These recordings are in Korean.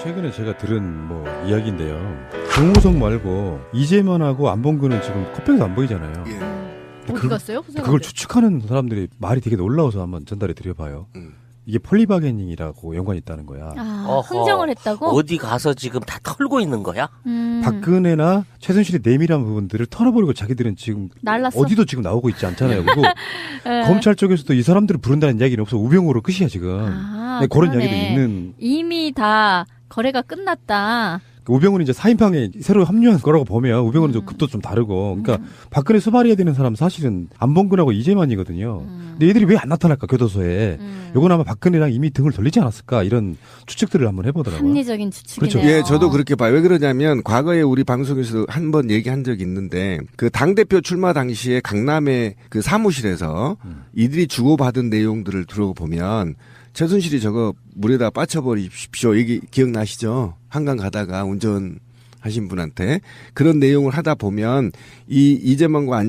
최근에 제가 들은 이야기인데요. 정우성 말고 이재만하고 안봉근은 지금 컷백에서 안 보이잖아요. 예. 어디 갔어요? 그걸 추측하는 사람들이 말이 되게 놀라워서 한번 전달해 드려봐요. 이게 폴리바게닝이라고 연관이 있다는 거야. 흥정을 했다고? 어디 가서 지금 다 털고 있는 거야? 박근혜나 최순실의 내밀한 부분들을 털어버리고 자기들은 지금 날랐어. 어디도 지금 나오고 있지 않잖아요. 그리고 검찰 쪽에서도 이 사람들을 부른다는 이야기는 없어. 우병우로 끝이야 지금. 그런 그러네. 이야기도 있는. 이미 다 거래가 끝났다. 우병우는 이제 4인방에 새로 합류한 거라고 보면 우병우는 좀 급도 좀 다르고. 그러니까 박근혜 수발해야 되는 사람 사실은 안봉근하고 이재만이거든요. 근데 얘들이 왜 안 나타날까 교도소에. 요건 아마 박근혜랑 이미 등을 돌리지 않았을까 이런 추측들을 한번 해보더라고요. 합리적인 추측이네요. 그렇죠. 예, 저도 그렇게 봐요. 왜 그러냐면 과거에 우리 방송에서 한 번 얘기한 적이 있는데 그 당대표 출마 당시에 강남의 그 사무실에서 이들이 주고받은 내용들을 들어보면 최순실이 저거 물에다 빠쳐버리십시오. 얘기 기억나시죠? 한강 가다가 운전하신 분한테 그런 내용을 하다 보면 이 이재만과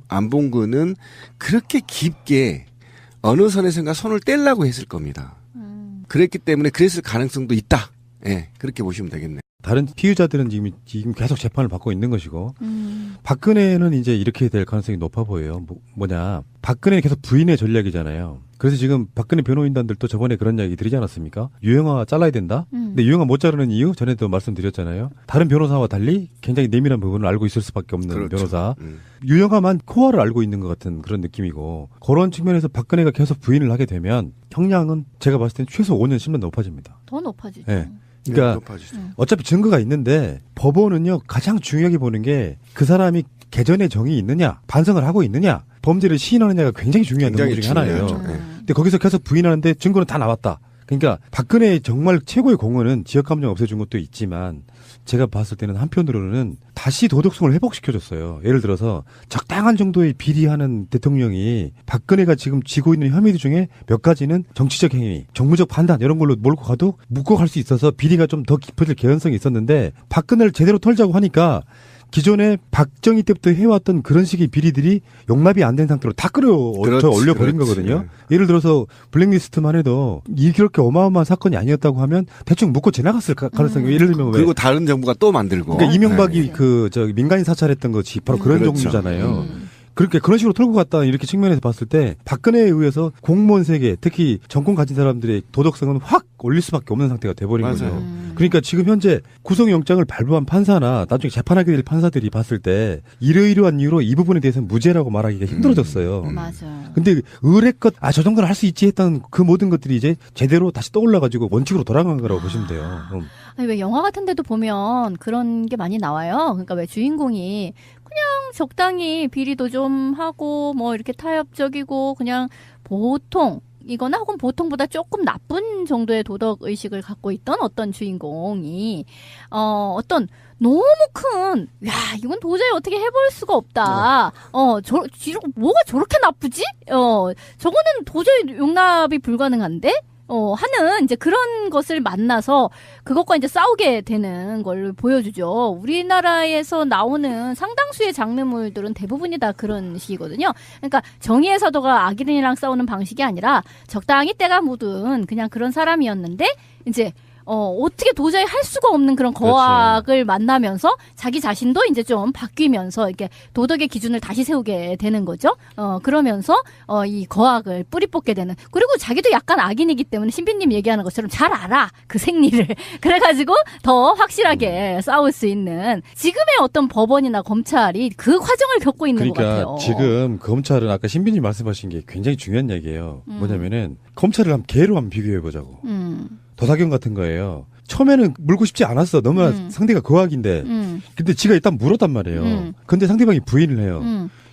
안봉근은 그렇게 깊게 어느 선에선가 손을 떼려고 했을 겁니다. 그랬기 때문에 그랬을 가능성도 있다. 예, 그렇게 보시면 되겠네요. 다른 피의자들은 지금 계속 재판을 받고 있는 것이고 박근혜는 이제 이렇게 될 가능성이 높아 보여요. 박근혜는 계속 부인의 전략이잖아요. 그래서 지금 박근혜 변호인단들도 저번에 그런 이야기 드리지 않았습니까? 유영아 잘라야 된다? 근데 유영아 못 자르는 이유 전에도 말씀드렸잖아요. 다른 변호사와 달리 굉장히 내밀한 부분을 알고 있을 수밖에 없는 그렇죠. 변호사. 유영아만 코어를 알고 있는 것 같은 그런 느낌이고 그런 측면에서 박근혜가 계속 부인을 하게 되면 형량은 제가 봤을 때는 최소 5년 10년 높아집니다. 더 높아지죠. 네. 그러니까 어차피 증거가 있는데 법원은요 가장 중요하게 보는 게 그 사람이 개전의 정이 있느냐 반성을 하고 있느냐 범죄를 시인하느냐가 굉장히 중요한 내용 중에 하나예요. 근데 거기서 계속 부인하는데 증거는 다 나왔다. 그러니까 박근혜의 정말 최고의 공헌은 지역감정 없애준 것도 있지만 제가 봤을 때는 한편으로는 다시 도덕성을 회복시켜줬어요. 예를 들어서 적당한 정도의 비리하는 대통령이 박근혜가 지금 지고 있는 혐의들 중에 몇 가지는 정치적 행위, 정무적 판단 이런 걸로 몰고 가도 묻고 갈 수 있어서 비리가 좀 더 깊어질 개연성이 있었는데 박근혜를 제대로 털자고 하니까 기존에 박정희 때부터 해왔던 그런 식의 비리들이 용납이 안 된 상태로 다 올려버린 거거든요. 예를 들어서 블랙리스트만 해도 이렇게 어마어마한 사건이 아니었다고 하면 대충 묻고 지나갔을 가능성이 예를 들면 그리고 다른 정부가 또 만들고. 그러니까 이명박이 민간인 사찰했던 것이 바로 그런 종류잖아요. 그렇게 그런 식으로 털고 갔다 이렇게 측면에서 봤을 때 박근혜에 의해서 공무원 세계 특히 정권 가진 사람들의 도덕성은 확 올릴 수밖에 없는 상태가 돼버린 거죠. 그러니까 지금 현재 구속영장을 발부한 판사나 나중에 재판하게 될 판사들이 봤을 때 이러이러한 이유로 이 부분에 대해서는 무죄라고 말하기가 힘들어졌어요. 맞아요. 근데 의뢰껏 저 정도는 할 수 있지 했던 그 모든 것들이 이제 제대로 다시 떠올라가지고 원칙으로 돌아간 거라고 보시면 돼요. 아니, 왜 영화 같은 데도 보면 그런 게 많이 나와요. 그러니까 왜 주인공이 그냥 적당히 비리도 좀 하고 이렇게 타협적이고 그냥 보통 이거나 혹은 보통보다 조금 나쁜 정도의 도덕 의식을 갖고 있던 어떤 주인공이 어떤 너무 큰, 이건 도저히 어떻게 해볼 수가 없다. 뭐가 저렇게 나쁘지? 저거는 도저히 용납이 불가능한데? 하는 이제 그런 것을 만나서 그것과 이제 싸우게 되는 걸 보여주죠. 우리나라에서 나오는 상당수의 장르물들은 대부분이 다 그런 식이거든요. 그러니까 정의의 사도가 악인이랑 싸우는 방식이 아니라 적당히 때가 묻은 그냥 그런 사람이었는데 이제 어떻게 도저히 할 수가 없는 그런 거악을 만나면서 자기 자신도 이제 좀 바뀌면서 이렇게 도덕의 기준을 다시 세우게 되는 거죠. 그러면서 이 거악을 뿌리 뽑게 되는. 그리고 자기도 약간 악인이기 때문에 신비님 얘기하는 것처럼 잘 알아. 그 생리를. 그래가지고 더 확실하게 싸울 수 있는 지금의 어떤 법원이나 검찰이 그 과정을 겪고 있는 것 같아요. 지금 검찰은 아까 신비님 말씀하신 게 굉장히 중요한 얘기예요. 뭐냐면은 검찰을 개로 한번 비교해보자고. 도사경 같은 거예요. 처음에는 물고 싶지 않았어. 너무나 상대가 거악인데. 근데 지가 일단 물었단 말이에요. 근데 상대방이 부인을 해요.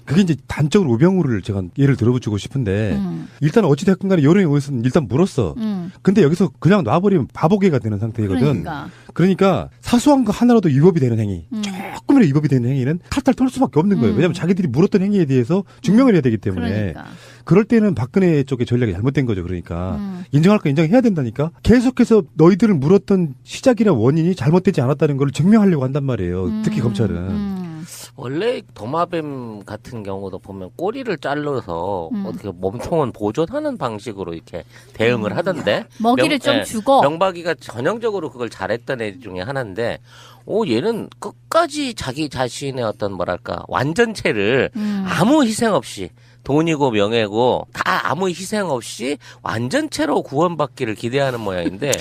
그게 이제 단적으로 우병우를 제가 예를 들어주고 싶은데 일단 어찌됐건 간에 여론에 의해서 일단 물었어. 근데 여기서 그냥 놔버리면 바보개가 되는 상태거든. 그러니까 사소한 거 하나라도 위법이 되는 행위, 조금이라도 위법이 되는 행위는 탈탈 털 수밖에 없는 거예요. 왜냐하면 자기들이 물었던 행위에 대해서 증명을 해야 되기 때문에. 그럴 때는 박근혜 쪽의 전략이 잘못된 거죠. 그러니까 인정할 거 인정해야 된다니까. 계속해서 너희들을 물었던 시작이나 원인이 잘못되지 않았다는 걸 증명하려고 한단 말이에요. 특히 검찰은. 원래 도마뱀 같은 경우도 보면 꼬리를 잘라서 어떻게 몸통은 보존하는 방식으로 이렇게 대응을 하던데 먹이를 좀 주고 명박이가 전형적으로 그걸 잘했던 애 중에 하나인데 얘는 끝까지 자기 자신의 어떤 뭐랄까 완전체를 아무 희생 없이 돈이고 명예고 다 아무 희생 없이 완전체로 구원받기를 기대하는 모양인데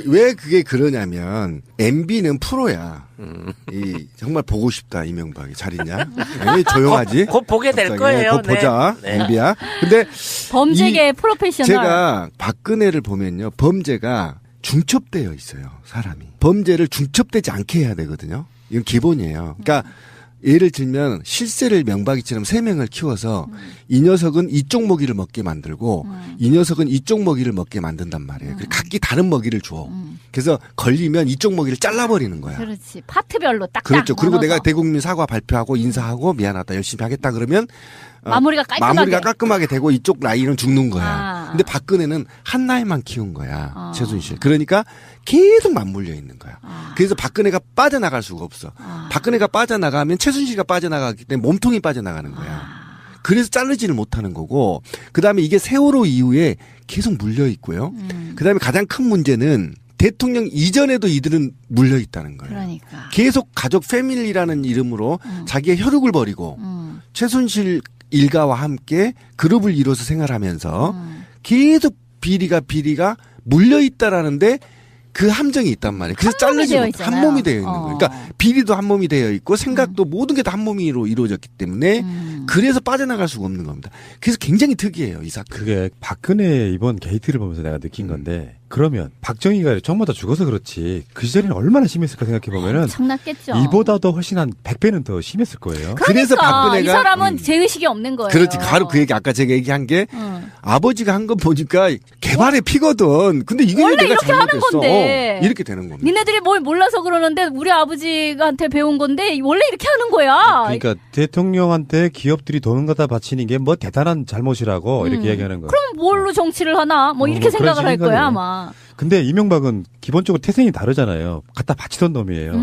왜 그게 그러냐면 MB는 프로야. 이 정말 보고 싶다 이명박이 잘 있냐? 왜 조용하지? 곧 보게 될 갑자기. 거예요. 곧 보자 네. MB야. 근데 범죄계 프로페셔널. 제가 박근혜를 보면요 범죄가 중첩되어 있어요 사람이. 범죄를 중첩되지 않게 해야 되거든요. 이건 기본이에요. 그러니까 예를 들면 실세를 명박이처럼 3명을 키워서 이 녀석은 이쪽 먹이를 먹게 만들고 이 녀석은 이쪽 먹이를 먹게 만든단 말이에요. 그리고 각기 다른 먹이를 줘. 그래서 걸리면 이쪽 먹이를 잘라버리는 거야. 그렇지. 파트별로 딱. 그렇죠. 그리고 나눠서. 내가 대국민 사과 발표하고 인사하고 미안하다 열심히 하겠다 그러면 마무리가 깔끔하게. 마무리가 깔끔하게 되고 이쪽 라인은 죽는 거야. 아. 근데 박근혜는 한 라인만 키운 거야. 아. 최순실. 그러니까 계속 맞물려 있는 거야. 아. 그래서 박근혜가 빠져나갈 수가 없어. 아. 박근혜가 빠져나가면 최순실이가 빠져나가기 때문에 몸통이 빠져나가는 거야. 그래서 자르지를 못하는 거고 그다음에 이게 세월호 이후에 계속 물려 있고요. 그다음에 가장 큰 문제는 대통령 이전에도 이들은 물려 있다는 거예요. 그러니까. 계속 가족 패밀리라는 이름으로 자기의 혈육을 버리고 최순실 일가와 함께 그룹을 이뤄서 생활하면서 계속 비리가 물려 있다라는데 그 함정이 있단 말이에요. 그래서 한 몸이 잘르지 되어 못. 있잖아요. 한 몸이 되어 있는 거예요. 그러니까 비리도 한 몸이 되어 있고 생각도 모든 게 다 한 몸으로 이루어졌기 때문에 그래서 빠져나갈 수가 없는 겁니다. 그래서 굉장히 특이해요, 이 사건. 그게 박근혜 이번 게이트를 보면서 내가 느낀 건데 그러면 박정희가 정말 다 죽어서 그렇지 그 시절에는 얼마나 심했을까 생각해 보면은 엄청났겠죠. 이보다도 훨씬 한 100배는 더 심했을 거예요. 그래서 박근혜가 이 사람은 죄의식이 없는 거예요. 그렇지. 바로 그 얘기 아까 제가 얘기한 게 아버지가 한 거 보니까 개발의 피거든. 근데 이게 원래 내가 이렇게 하는 잘못했어. 건데. 이렇게 되는 겁니다. 니네들이 뭘 몰라서 그러는데 우리 아버지한테 배운 건데 원래 이렇게 하는 거야. 그러니까 대통령한테 기업들이 돈을 갖다 바치는 게 뭐 대단한 잘못이라고 이렇게 얘기하는 거예요. 그럼 뭘로 정치를 하나? 뭐 이렇게 뭐 생각을 그런 할 거야 생각이에요. 아마. 근데 이명박은 기본적으로 태생이 다르잖아요. 갖다 바치던 놈이에요.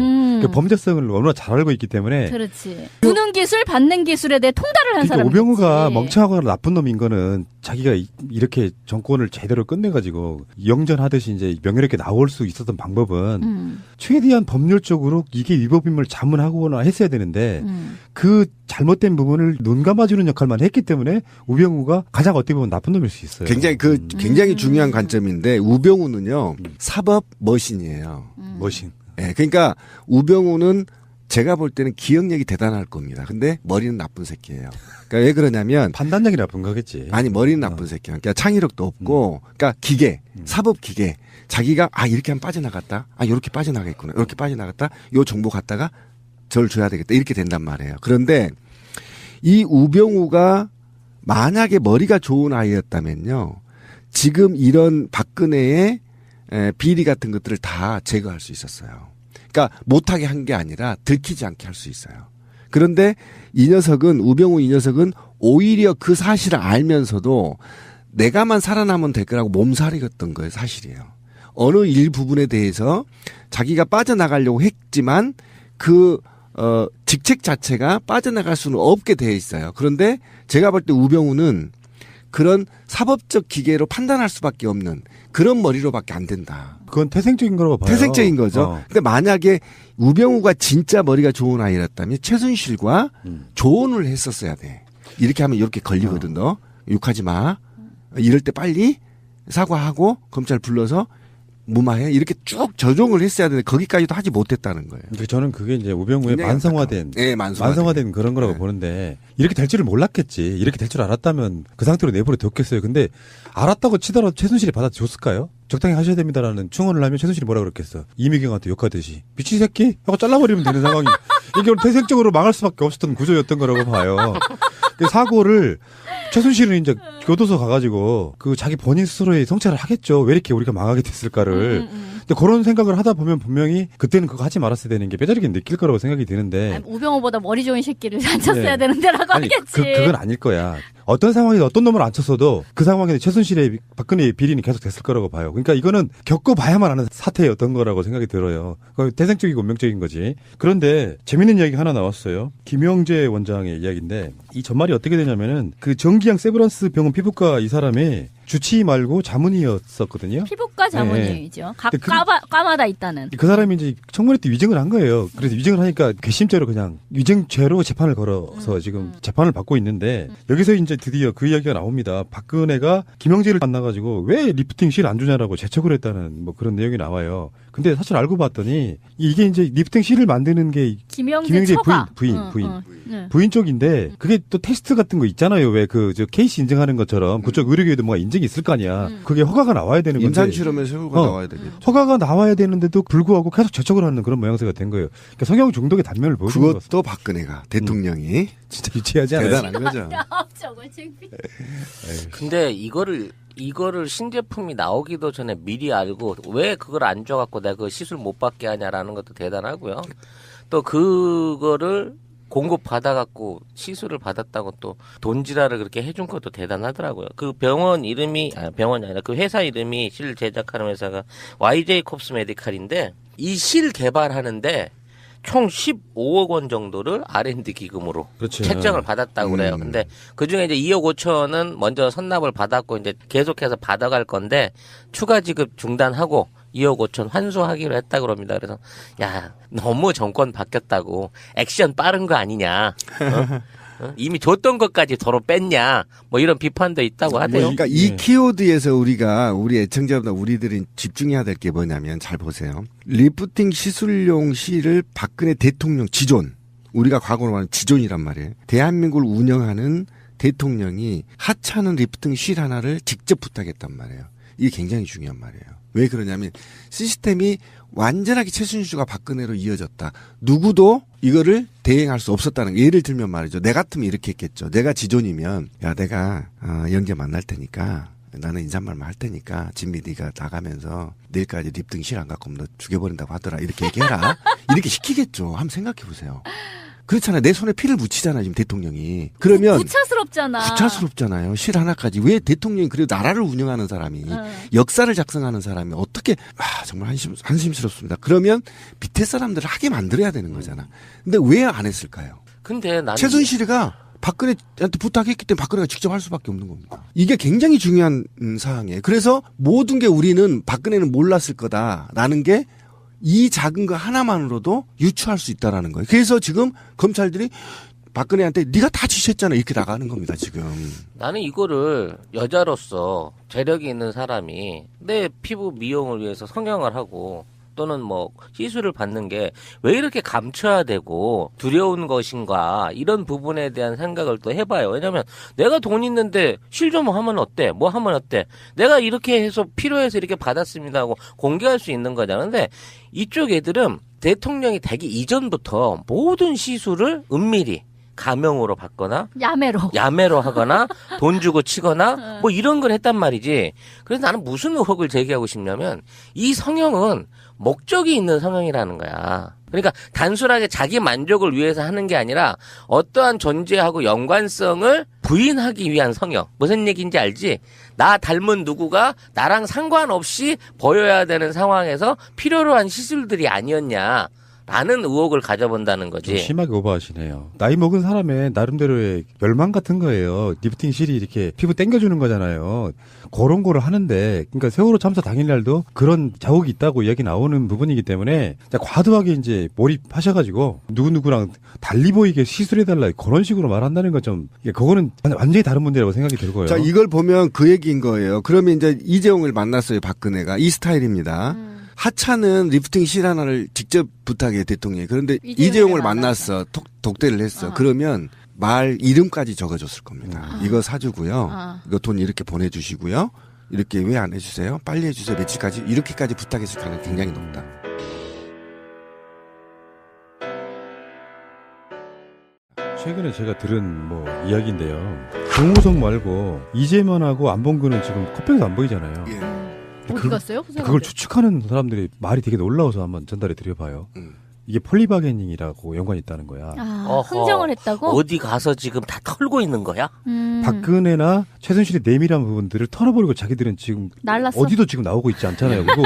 그 범죄성을 너무나 잘 알고 있기 때문에. 그렇지. 주는 기술, 받는 기술에 대해 통달을 한 그러니까 사람. 오병우가 멍청하거나 나쁜 놈인 거는 자기가 이렇게 정권을 제대로 끝내가지고 영전하듯이 이제 명예롭게 나올 수 있었던 방법은 최대한 법률적으로 이게 위법임을 자문하거나 했어야 되는데 그 잘못된 부분을 눈 감아주는 역할만 했기 때문에 우병우가 가장 어떻게 보면 나쁜 놈일 수 있어요. 굉장히 중요한 관점인데 우병우는요 사법 머신이에요. 머신. 네, 그러니까 우병우는 제가 볼 때는 기억력이 대단할 겁니다. 근데 머리는 나쁜 새끼예요. 그러니까 왜 그러냐면 판단력이 나쁜 거겠지. 아니 머리는 나쁜 새끼야. 그러니까 창의력도 없고, 그러니까 기계, 사법 기계. 자기가 이렇게 하면 빠져나갔다. 이렇게 빠져나가겠구나. 이렇게 빠져나갔다. 요 정보 갖다가 저를 줘야 되겠다. 이렇게 된단 말이에요. 그런데 이 우병우가 만약에 머리가 좋은 아이였다면요, 지금 이런 박근혜의 비리 같은 것들을 다 제거할 수 있었어요. 그러니까 못하게 한 게 아니라 들키지 않게 할 수 있어요. 그런데 우병우 이 녀석은 오히려 그 사실을 알면서도 내가만 살아남으면 될 거라고 몸살이었던 거예요. 사실이에요. 어느 일부분에 대해서 자기가 빠져나가려고 했지만 직책 자체가 빠져나갈 수는 없게 되어 있어요. 그런데 제가 볼 때 우병우는 그런 사법적 기계로 판단할 수밖에 없는 그런 머리로밖에 안 된다. 그건 태생적인 거라고 봐요. 태생적인 거죠. 근데 만약에 우병우가 진짜 머리가 좋은 아이였다면 최순실과 조언을 했었어야 돼. 이렇게 하면 이렇게 걸리거든. 너 욕하지 마. 이럴 때 빨리 사과하고 검찰 불러서 무마해. 이렇게 쭉 조정을 했어야 되는데 거기까지도 하지 못했다는 거예요. 저는 그게 이제 우병우의 만성화된 그런 거라고 보는데 이렇게 될 줄을 몰랐겠지. 이렇게 될 줄 알았다면 그 상태로 내버려 뒀겠어요. 근데 알았다고 치더라도 최순실이 받아줬을까요? 적당히 하셔야 됩니다라는 충언을 하면 최순실이 뭐라 그랬겠어. 이미경한테 욕하듯이 미친 새끼 하고 잘라버리면 되는 상황이 이게 태생적으로 망할 수밖에 없었던 구조였던 거라고 봐요. 그 사고를 최순실은 이제 교도소 가가지고 그 자기 본인 스스로의 성찰을 하겠죠. 왜 이렇게 우리가 망하게 됐을까를. 근데 그런 생각을 하다 보면 분명히 그때는 그거 하지 말았어야 되는 게 뼈저리게 느낄 거라고 생각이 드는데. 아니, 우병우보다 머리 좋은 새끼를 안 쳤어야 되는데라고 아니, 하겠지. 그건 아닐 거야. 어떤 상황에서 어떤 놈을 안 쳤어도 그 상황에서 최순실의 박근혜의 비리는 계속 됐을 거라고 봐요. 그러니까 이거는 겪어봐야만 아는 사태였던 거라고 생각이 들어요. 그거 태생적이고 운명적인 거지. 그런데 재밌는 이야기 하나 나왔어요. 김영재 원장의 이야기인데 이 전말이 어떻게 되냐면은 그 정기양 세브란스 병원 피부과 이 사람이 주치의 말고 자문의였었거든요. 피부과 자문의이죠. 각 근데 과마다 있다는. 그 사람이 이제 청문회 때 위증을 한 거예요. 그래서 위증을 하니까 괘씸죄로 그냥 위증죄로 재판을 걸어서 지금 재판을 받고 있는데 여기서 이제 드디어 그 이야기가 나옵니다. 박근혜가 김영재를 만나가지고 왜 리프팅 실 안 주냐라고 재촉을 했다는 뭐 그런 내용이 나와요. 근데 사실 알고 봤더니 이게 이제 리프팅 실을 만드는 게 김영재 처가. 부인. 네. 부인 쪽인데 그게 또 테스트 같은 거 있잖아요. 왜 그 저 케이스 인증하는 것처럼 그쪽 의료계에도 뭐가 인증이 있을 거 아니야. 그게 허가가 나와야 되는 건데. 임산실험에 세우고 나와야 되겠죠. 허가가 나와야 되는데도 불구하고 계속 재촉을 하는 그런 모양새가 된 거예요. 그러니까 성형 중독의 단면을 보여주는 것 그것도 박근혜가 대통령이 진짜 유치하지 않아요? 대단한 거죠. 저걸 창피. 근데 이거를 신제품이 나오기도 전에 미리 알고 왜 그걸 안 줘갖고 내가 그 시술 못 받게 하냐라는 것도 대단하고요. 또 그거를 공급 받아갖고 시술을 받았다고 또 돈지랄을 그렇게 해준 것도 대단하더라고요. 그 병원이 아니라 그 회사 이름이 실 제작하는 회사가 YJ 콥스 메디칼인데 이 실 개발하는데 총 15억 원 정도를 R&D 기금으로 그렇죠. 책정을 받았다고 그래요. 근데 그 중에 이제 2억 5천은 먼저 선납을 받았고 이제 계속해서 받아갈 건데 추가 지급 중단하고 2억 5천 환수하기로 했다 그럽니다. 그래서 야 너무 정권 바뀌었다고 액션 빠른 거 아니냐. 이미 줬던 것까지 도로 뺐냐. 뭐 이런 비판도 있다고 하대요. 그러니까 이 키워드에서 우리 애청자보다 우리들이 집중해야 될 게 뭐냐면 잘 보세요. 리프팅 시술용 실을 박근혜 대통령 지존. 우리가 과거로 말하는 지존이란 말이에요. 대한민국을 운영하는 대통령이 하찮은 리프팅 실 하나를 직접 부탁했단 말이에요. 이게 굉장히 중요한 말이에요. 왜 그러냐면 시스템이 완전하게 최순실과 박근혜로 이어졌다. 누구도 이거를 대행할 수 없었다는 거. 예를 들면 말이죠. 내 같으면 이렇게 했겠죠. 내가 지존이면 야 내가 영재 만날 테니까 나는 인사말만 할 테니까 진미 네가 나가면서 내일까지 립등 실 안 갖고 오면 너 죽여버린다고 하더라. 이렇게 얘기해라. 이렇게 시키겠죠. 한번 생각해 보세요. 그렇잖아요. 내 손에 피를 묻히잖아요. 지금 대통령이. 그러면 구차스럽잖아요. 실 하나까지. 왜 대통령이 그래도 나라를 운영하는 사람이 역사를 작성하는 사람이 어떻게 정말 한심스럽습니다. 그러면 밑에 사람들을 하게 만들어야 되는 거잖아. 근데 왜 안 했을까요? 근데 나는 최순실이가 박근혜한테 부탁했기 때문에 박근혜가 직접 할 수밖에 없는 겁니다. 이게 굉장히 중요한 사항이에요. 그래서 모든 게 우리는 박근혜는 몰랐을 거다라는 게 이 작은 거 하나만으로도 유추할 수 있다라는 거예요. 그래서 지금 검찰들이 박근혜한테 네가 다 지시했잖아 이렇게 나가는 겁니다. 지금. 나는 이거를 여자로서 재력이 있는 사람이 내 피부 미용을 위해서 성형을 하고 또는 뭐 시술을 받는 게 왜 이렇게 감춰야 되고 두려운 것인가 이런 부분에 대한 생각을 또 해봐요. 왜냐하면 내가 돈 있는데 실 좀 하면 어때? 뭐 하면 어때? 내가 이렇게 해서 필요해서 이렇게 받았습니다 하고 공개할 수 있는 거잖아. 근데 이쪽 애들은 대통령이 되기 이전부터 모든 시술을 은밀히 가명으로 받거나 야매로 하거나 돈 주고 치거나 뭐 이런 걸 했단 말이지. 그래서 나는 무슨 의혹을 제기하고 싶냐면 이 성형은 목적이 있는 성형이라는 거야. 그러니까 단순하게 자기 만족을 위해서 하는 게 아니라 어떠한 존재하고 연관성을 부인하기 위한 성형. 무슨 얘기인지 알지? 나 닮은 누구가 나랑 상관없이 보여야 되는 상황에서 필요로 한 시술들이 아니었냐. 라는 의혹을 가져본다는 거지. 좀 심하게 오버하시네요. 나이 먹은 사람의 나름대로의 열망 같은 거예요. 리프팅 실이 이렇게 피부 땡겨주는 거잖아요. 그런 거를 하는데, 그러니까 세월호 참사 당일날도 그런 자국이 있다고 이야기 나오는 부분이기 때문에 과도하게 이제 몰입하셔가지고 누구누구랑 달리 보이게 시술해달라 그런 식으로 말한다는 건 좀, 그거는 완전히 다른 문제라고 생각이 들고요. 자, 이걸 보면 그 얘기인 거예요. 그러면 이제 이재용을 만났어요. 박근혜가. 이 스타일입니다. 하차는 리프팅 실 하나를 직접 부탁해 대통령이. 그런데 이재용을 만났어. 독대를 했어. 그러면 말 이름까지 적어줬을 겁니다. 이거 사주고요. 이거 돈 이렇게 보내주시고요. 이렇게 왜 안 해주세요? 빨리 해주세요. 며칠까지. 이렇게까지 부탁했을 가능성이 굉장히 높다. 최근에 제가 들은 이야기인데요. 정우성 말고 이재만하고 안봉근은 지금 컷백에서 안 보이잖아요. 예. 어디 갔어요? 그 그걸 사람들? 추측하는 사람들이 말이 되게 놀라워서 한번 전달해 드려봐요. 이게 폴리바게닝이라고 연관이 있다는 거야. 아, 흥정을 했다고? 어디 가서 지금 다 털고 있는 거야? 박근혜나 최순실의 내밀한 부분들을 털어버리고 자기들은 지금 날랐어. 어디도 지금 나오고 있지 않잖아요. 그리고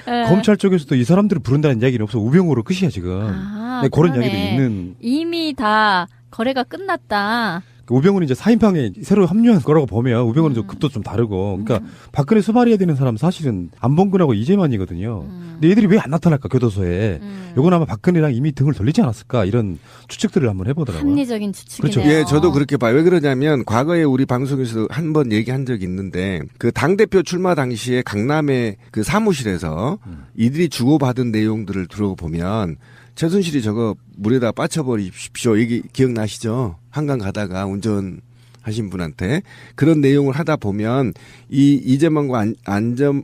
예. 검찰 쪽에서도 이 사람들을 부른다는 이야기는 없어. 우병우로 끝이야 지금. 아, 네, 그런 그러네. 이야기도 있는. 이미 다 거래가 끝났다. 우병우는 이제 4인방에 새로 합류한 거라고 보면 우병우는 좀 급도 좀 다르고. 그러니까 박근혜 수발해야 되는 사람 사실은 안봉근하고 이재만이거든요. 근데 얘들이 왜 안 나타날까 교도소에. 요건 아마 박근혜랑 이미 등을 돌리지 않았을까 이런 추측들을 한번 해보더라고요. 합리적인 추측이네요. 그렇죠. 예, 저도 그렇게 봐요. 왜 그러냐면 과거에 우리 방송에서 한 번 얘기한 적이 있는데 그 당대표 출마 당시에 강남의 그 사무실에서 이들이 주고받은 내용들을 들어보면 최순실이 저거 물에다 빠쳐버리십시오. 얘기 기억나시죠? 한강 가다가 운전하신 분한테 그런 내용을 하다 보면 이 이재만과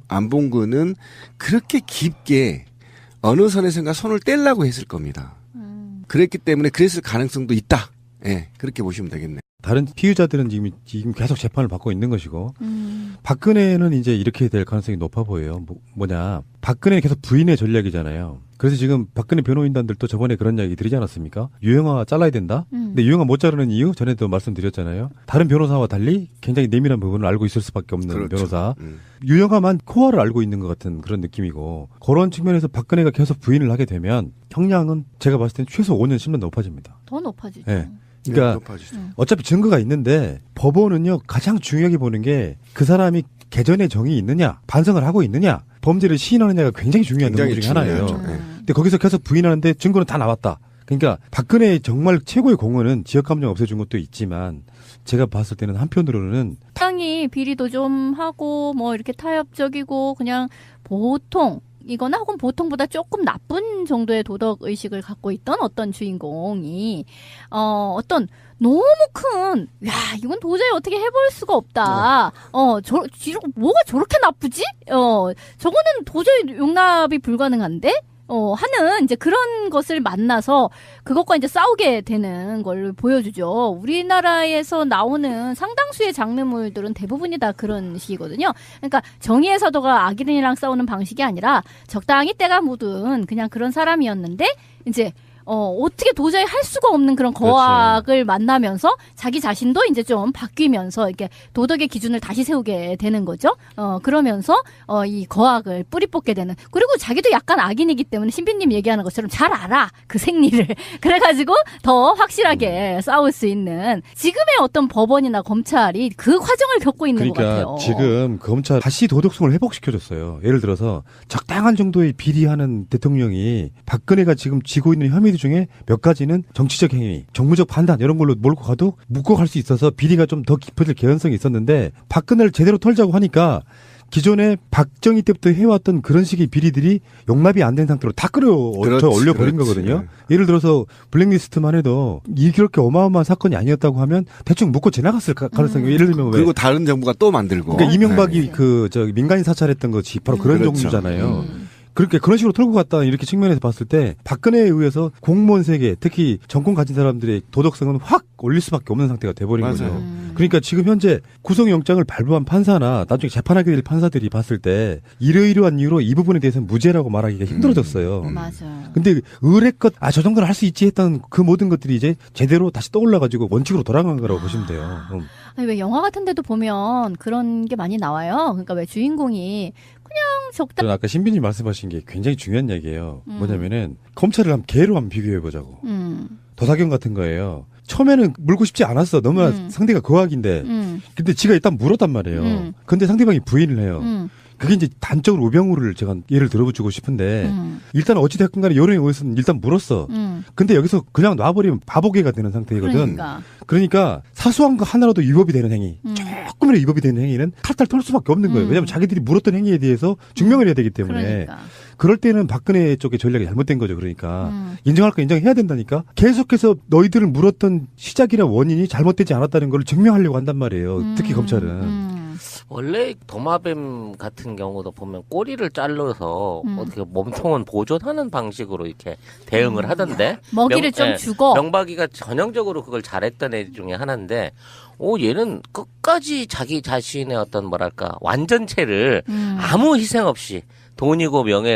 안봉근은 그렇게 깊게 어느 선에선가 손을 떼려고 했을 겁니다. 그랬기 때문에 그랬을 가능성도 있다. 예, 그렇게 보시면 되겠네요. 다른 피의자들은 지금 계속 재판을 받고 있는 것이고 박근혜는 이제 이렇게 될 가능성이 높아 보여요. 뭐냐 박근혜는 계속 부인의 전략이잖아요. 그래서 지금 박근혜 변호인단들도 저번에 그런 이야기 드리지 않았습니까? 유영아 잘라야 된다. 근데 유영아 못 자르는 이유 전에도 말씀드렸잖아요. 다른 변호사와 달리 굉장히 내밀한 부분을 알고 있을 수밖에 없는 그렇죠. 변호사. 유영아만 코어를 알고 있는 것 같은 그런 느낌이고 그런 측면에서 박근혜가 계속 부인을 하게 되면 형량은 제가 봤을 때는 최소 5년 10년 높아집니다. 더 높아지죠. 네. 그러니까 높아지죠. 어차피 증거가 있는데 법원은요 가장 중요하게 보는 게 그 사람이 개전의 정이 있느냐 반성을 하고 있느냐 범죄를 시인하느냐가 굉장히 중요한 논문 중에 하나예요. 중요하죠. 예. 근데 거기서 계속 부인하는데 증거는 다 나왔다. 그러니까 박근혜의 정말 최고의 공헌은 지역감정 없애준 것도 있지만 제가 봤을 때는 한편으로는 적당히 비리도 좀 하고 뭐 이렇게 타협적이고 그냥 보통 이거나 혹은 보통보다 조금 나쁜 정도의 도덕 의식을 갖고 있던 어떤 주인공이 어떤 너무 큰, 야, 이건 도저히 어떻게 해볼 수가 없다. 뭐가 저렇게 나쁘지? 저거는 도저히 용납이 불가능한데? 하는 이제 그런 것을 만나서 그것과 이제 싸우게 되는 걸 보여주죠. 우리나라에서 나오는 상당수의 장르물들은 대부분이 다 그런 식이거든요. 그러니까 정의의 사도가 악인이랑 싸우는 방식이 아니라 적당히 때가 묻은 그냥 그런 사람이었는데 이제 어떻게 도저히 할 수가 없는 그런 거악을 만나면서 자기 자신도 이제 좀 바뀌면서 이렇게 도덕의 기준을 다시 세우게 되는 거죠. 그러면서 이 거악을 뿌리 뽑게 되는. 그리고 자기도 약간 악인이기 때문에 신비님 얘기하는 것처럼 잘 알아. 그 생리를. 그래가지고 더 확실하게 싸울 수 있는 지금의 어떤 법원이나 검찰이 그 과정을 겪고 있는 것 그러니까 같아요. 지금 검찰 다시 도덕성을 회복시켜줬어요. 예를 들어서 적당한 정도의 비리하는 대통령이 박근혜가 지금 지고 있는 혐의 중에 몇 가지는 정치적 행위, 정무적 판단 이런 걸로 몰고 가도 묶고 갈 수 있어서 비리가 좀 더 깊어질 개연성이 있었는데 박근혜를 제대로 털자고 하니까 기존에 박정희 때부터 해왔던 그런 식의 비리들이 용납이 안 된 상태로 다 끌어올려 올려버린 거거든요. 예를 들어서 블랙리스트만 해도 이렇게 어마어마한 사건이 아니었다고 하면 대충 묶고 지나갔을 가능성이 예를 들면 그리고 다른 정부가 또 만들고. 그러니까 이명박이 네. 민간인 사찰했던 것이 바로 그런 그렇죠. 종류잖아요. 그렇게 그런 식으로 털고 갔다 이렇게 측면에서 봤을 때 박근혜에 의해서 공무원 세계 특히 정권 가진 사람들의 도덕성은 확 올릴 수밖에 없는 상태가 돼버린 맞아요. 거죠. 그러니까 지금 현재 구속영장을 발부한 판사나 나중에 재판하게 될 판사들이 봤을 때 이러이러한 이유로 이 부분에 대해서는 무죄라고 말하기가 힘들어졌어요. 맞아요. 근데 의뢰껏 저 정도는 할 수 있지 했던 그 모든 것들이 이제 제대로 다시 떠올라가지고 원칙으로 돌아간 거라고 보시면 돼요. 아니, 왜 영화 같은 데도 보면 그런 게 많이 나와요. 그러니까 왜 주인공이 그냥 적당 저는 아까 신빈님 말씀하신 게 굉장히 중요한 얘기예요. 뭐냐면은 검찰을 한번 개로 한번 비교해 보자고. 도사경 같은 거예요. 처음에는 물고 싶지 않았어. 너무나 상대가 거악인데. 근데 지가 일단 물었단 말이에요. 근데 상대방이 부인을 해요. 그게 이제 단적으로 우병우를 제가 예를 들어주고 싶은데 일단 어찌됐건 간에 여론에 의해서는 일단 물었어. 근데 여기서 그냥 놔버리면 바보개가 되는 상태거든. 그러니까 사소한 거 하나라도 위법이 되는 행위, 조금이라도 위법이 되는 행위는 탈탈 털 수밖에 없는 거예요. 왜냐하면 자기들이 물었던 행위에 대해서 증명을 해야 되기 때문에. 그러니까. 그럴 때는 박근혜 쪽의 전략이 잘못된 거죠. 그러니까 인정할 거 인정해야 된다니까. 계속해서 너희들을 물었던 시작이나 원인이 잘못되지 않았다는 걸 증명하려고 한단 말이에요. 특히 검찰은. 원래 도마뱀 같은 경우도 보면 꼬리를 잘라서 어떻게 몸통은 보존하는 방식으로 이렇게 대응을 하던데 먹이를 좀 주고. 명박이가 전형적으로 그걸 잘했던 애 중에 하나인데 얘는 끝까지 자기 자신의 어떤 뭐랄까 완전체를 아무 희생 없이 돈이고 명예